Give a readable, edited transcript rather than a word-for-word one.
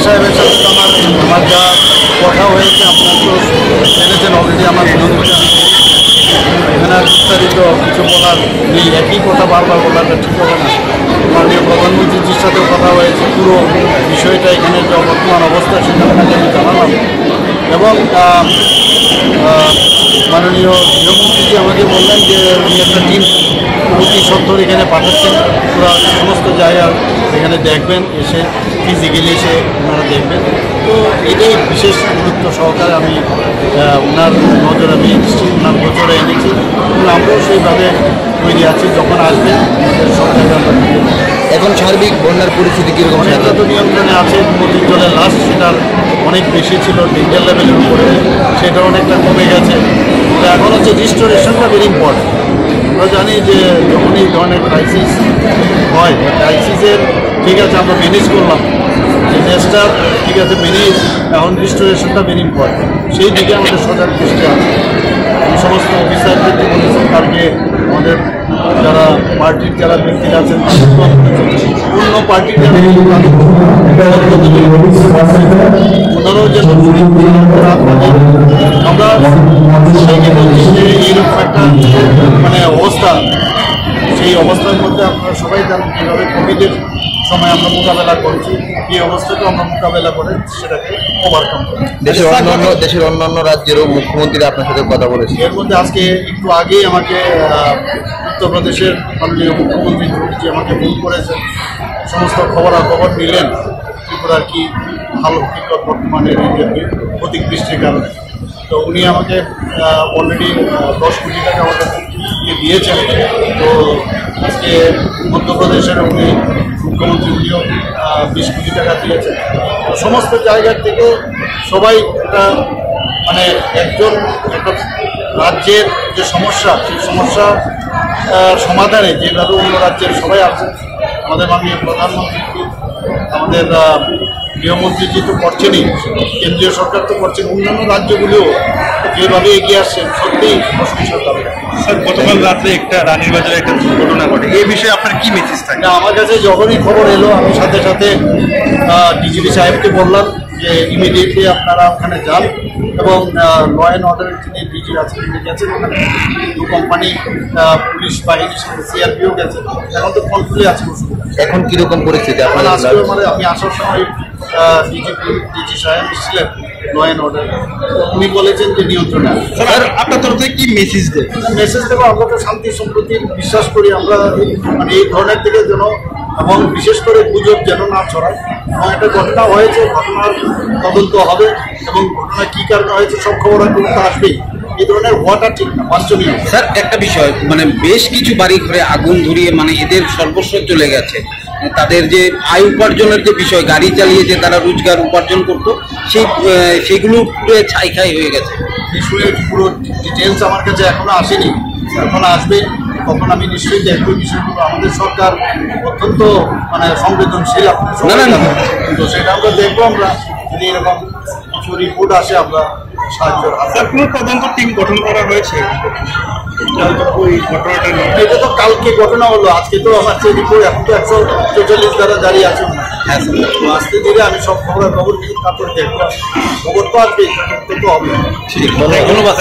সাহেবের সাথে তো আমার যা কথা হয়েছে আপনার তো জেনেছেন অলরেডি। আমার বিনোদনটা এখানে বিস্তারিত কিছু বলার নেই, একই কথা বারবার বলাটা ঠিক হবে না। মাননীয় প্রধানমন্ত্রীজির সাথেও কথা হয়েছে, পুরো বিষয়টা এখানে যে বর্তমান অবস্থা সেটা আপনাকে আমি জানালাম। এবং মাননীয় গৃহমন্ত্রীজি আমাকে বললেন যে উনি একটা টিম অতি সত্তর এখানে পাঠাচ্ছেন, পুরো সমস্ত জায়গা এখানে দেখবেন, এসে ফিজিক্যালি এসে ওনারা দেখবেন। তো এটাই বিশেষ গুরুত্ব সহকারে আমি ওনার নজরে আমি এনেছি, ওনার গোচরে এনেছি এবং আমরাও সেইভাবে তৈরি আছি। যখন আসবেন আমাদের সব জায়গায় আমরা এখন সার্বিক বন্যার পরিস্থিতি কীরকম? অনেকটা তো নিয়ন্ত্রণে আছে। নদীর জলের লাস্ট সেটার অনেক বেশি ছিল, ডেঞ্জার লেভেলের উপরে, সেটা অনেকটা কমে গেছে। তো এখন হচ্ছে রিস্টোরেশনটা ভেরি ইম্পর্টেন্ট। আমরা জানি যে যখন এই ধরনের ক্রাইসিস হয়, ক্রাইসিসের ঠিক আছে আমরা ম্যানেজ করলাম, ডিজাস্টার ঠিক আছে ম্যানেজ, এখন রিস্টোরেশনটা ভেরি ইম্পর্টেন্ট। সেই দিকে আমাদের সজাগ দৃষ্টি আছে। এই সমস্ত অফিসারদেরকে বলেছি, তারকে আমাদের যারা পার্টির যারা ব্যক্তিরা আছেন অন্য পার্টির যারা ওনারাও যে আমরা সবাইকে বলছি যে এইরকম একটা মানে অবস্থা, সেই অবস্থার মধ্যে আপনারা সবাই জানেন কীভাবে কোভিডের সময় আমরা মোকাবেলা করেছি, এই অবস্থাকেও আমরা মোকাবেলা করে সেটাকে ওভারকাম করি। দেশের অন্যান্য রাজ্যেরও মুখ্যমন্ত্রীরা আপনার সাথে কথা বলেছে। এর মধ্যে আজকে একটু আগেই আমাকে উত্তরপ্রদেশের মাননীয় মুখ্যমন্ত্রী যোগীজি আমাকে ফোন করেছেন, সমস্ত খবরাখবর নিলেন ত্রিপুরার কি ভালো বিকট বর্তমানের এই যে অতিবৃষ্টির কারণে। তো উনি আমাকে অলরেডি 10 কোটি টাকা আমাদের দিয়েছেন। তো আজকে মধ্যপ্রদেশের উনি মুখ্যমন্ত্রী উনিও 20 কোটি টাকা দিয়েছেন। তো সমস্ত জায়গার থেকে সবাই এটা মানে একজন একটা রাজ্যের যে সমস্যা, সেই সমস্যা সমাধানে যেভাবে অন্য রাজ্যের সবাই আছেন, আমাদের মাননীয় প্রধানমন্ত্রী, আমাদের গৃহমন্ত্রীজি তো করছেনই, কেন্দ্রীয় সরকার তো করছেন, অন্যান্য রাজ্যগুলিও যেভাবে এগিয়ে আসছেন সত্যিই প্রশংসার দাবি। স্যার, গতকাল রাত্রে একটা রানীর বাজারে একটা দুর্ঘটনা ঘটে, এই বিষয়ে আপনার কি মেসেজ থাকে? না, আমার কাছে যখনই খবর এলো আমি সাথে সাথে ডিজিপি সাহেবকে বললাম যে ইমিডিয়েটলি আপনারা ওখানে যান এবং ল অ্যান্ড অর্ডারের যিনি ডিজি আছেন তিনি গেছেন, ওখানে 2 কোম্পানি পুলিশ বাহিনীর সাথে সিআরপিও গেছে। এখন তো কন্ট্রোলে আছে। এখন কীরকম পরিস্থিতি? এখন আজকেও মানে আমি আসার সময় ডিজি সাহেব ছিলেন ল অ্যান্ড অর্ডার, উনি বলেছেন যে নিয়ন্ত্রণে আছে। স্যার, আপনার তরফ থেকে কি মেসেজ দেন? মেসেজ দেবো, আমরা তো শান্তি সম্প্রীতির বিশ্বাস করি। আমরা মানে এই ধরনের থেকে যেন, এবং বিশেষ করে গুজব যেন না ছড়ায়। এবং একটা ঘটনা হয়েছে, ঘটনার তদন্ত হবে এবং ঘটনা কী কারণে হয়েছে সব খবর কিন্তু আসবেই। এই ধরনের হওয়াটা ঠিক না, বাঞ্ছনীয়। স্যার, একটা বিষয়, মানে বেশ কিছু বাড়ি ঘরে আগুন ধরিয়ে মানে এদের সর্বস্ব চলে গেছে। তাদের যে আয় উপার্জনের যে বিষয়, গাড়ি চালিয়ে যে তারা রোজগার উপার্জন করতো, সেইগুলো পুরো ছাই হয়ে গেছে। বিষয়ের পুরো ডিটেলস আমার কাছে এখনো আসেনি, এখন আসবে তখন আমি নিশ্চয়ই দেখব বিষয়গুলো। আমাদের সরকার অত্যন্ত মানে সংবেদনশীল, তো সেটা আমরা দেখবো। আমরা যদি এরকম কিছু রিপোর্ট আসে আমরা সাহায্য। স্যার, কোনো তদন্ত টিম গঠন করা হয়েছে ওই ঘটনাটা নিয়ে? এটা তো কালকে ঘটনা হলো, আজকে তো আমার যে রিপোর্ট এখন তো 144 দ্বারা জারি আছে। হ্যাঁ, তো আজকে ধীরে আমি সব খবর নিয়ে তারপর দেখবো। খবর তো আসবে, তো হবে। ধন্যবাদ।